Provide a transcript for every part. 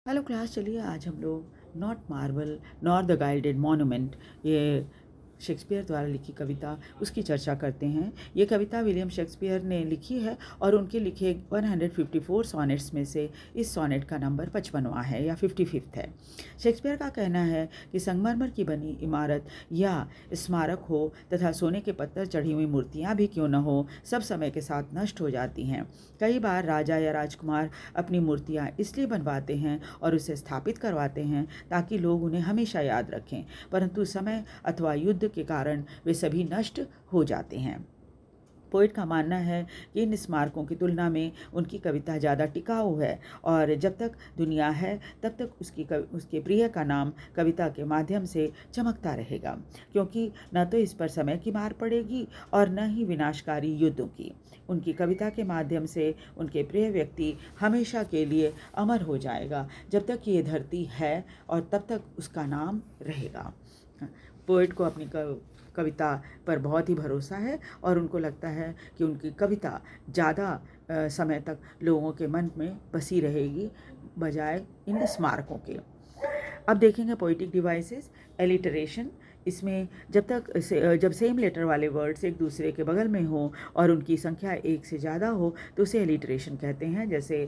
Hello class, चलिए आज हम लोग not marble nor the guided monument, ये शेक्सपियर द्वारा लिखी कविता, उसकी चर्चा करते हैं। ये कविता विलियम शेक्सपियर ने लिखी है और उनके लिखे 154 सॉनेट्स में से इस सॉनेट का नंबर 55वां है या 55th है। शेक्सपियर का कहना है कि संगमरमर की बनी इमारत या स्मारक हो तथा सोने के पत्थर चढ़ी हुई मूर्तियाँ भी क्यों न हो, सब समय के साथ नष्ट हो जाती हैं। कई बार राजा या राजकुमार अपनी मूर्तियाँ इसलिए बनवाते हैं और उसे स्थापित करवाते हैं ताकि लोग उन्हें हमेशा याद रखें, परंतु समय अथवा युद्ध के कारण वे सभी नष्ट हो जाते हैं। पोइट का मानना है कि इन स्मारकों की तुलना में उनकी कविता ज़्यादा टिकाऊ है और जब तक दुनिया है तब तक उसके प्रिय का नाम कविता के माध्यम से चमकता रहेगा, क्योंकि न तो इस पर समय की मार पड़ेगी और न ही विनाशकारी युद्धों की। उनकी कविता के माध्यम से उनके प्रिय व्यक्ति हमेशा के लिए अमर हो जाएगा, जब तक ये धरती है और तब तक उसका नाम रहेगा। पोइट को अपनी कविता पर बहुत ही भरोसा है और उनको लगता है कि उनकी कविता ज़्यादा समय तक लोगों के मन में बसी रहेगी बजाय इन स्मारकों के। अब देखेंगे पोइटिक डिवाइसेस। एलिटरेशन, इसमें जब सेम लेटर वाले वर्ड्स एक दूसरे के बगल में हो और उनकी संख्या एक से ज़्यादा हो तो उसे एलिटरेशन कहते हैं। जैसे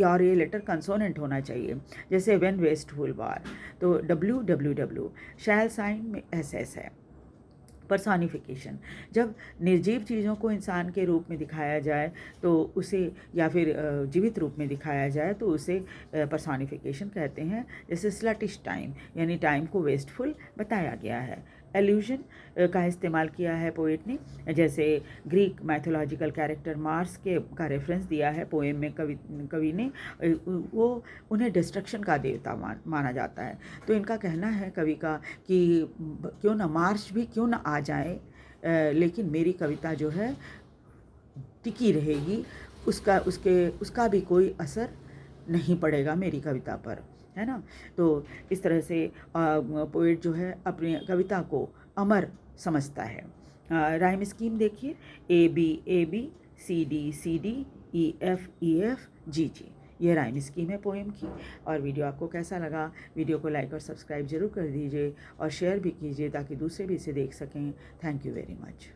और ये लेटर कंसोनेंट होना चाहिए, जैसे व्हेन वेस्टफुल वार तो WWW। शैल साइन में SS है। पर्सॉनिफिकेशन, जब निर्जीव चीज़ों को इंसान के रूप में दिखाया जाए तो उसे, या फिर जीवित रूप में दिखाया जाए तो उसे पर्सॉनिफिकेशन कहते हैं। जैसे स्लटिश टाइम, यानी टाइम को वेस्टफुल बताया गया है। एल्यूजन का इस्तेमाल किया है पोएट ने, जैसे ग्रीक मैथोलॉजिकल कैरेक्टर मार्स का रेफरेंस दिया है पोएम में कवि ने। वो उन्हें डिस्ट्रक्शन का देवता माना जाता है। तो इनका कहना है कवि का कि क्यों ना मार्स भी क्यों ना आ जाए, लेकिन मेरी कविता जो है टिकी रहेगी, उसका भी कोई असर नहीं पड़ेगा मेरी कविता पर, है ना। तो इस तरह से पोएट जो है अपनी कविता को अमर समझता है। राइम स्कीम देखिए, AB CD EF GG, ये राइम स्कीम है पोएम की। और वीडियो आपको कैसा लगा, वीडियो को लाइक और सब्सक्राइब जरूर कर दीजिए और शेयर भी कीजिए ताकि दूसरे भी इसे देख सकें। Thank you very much.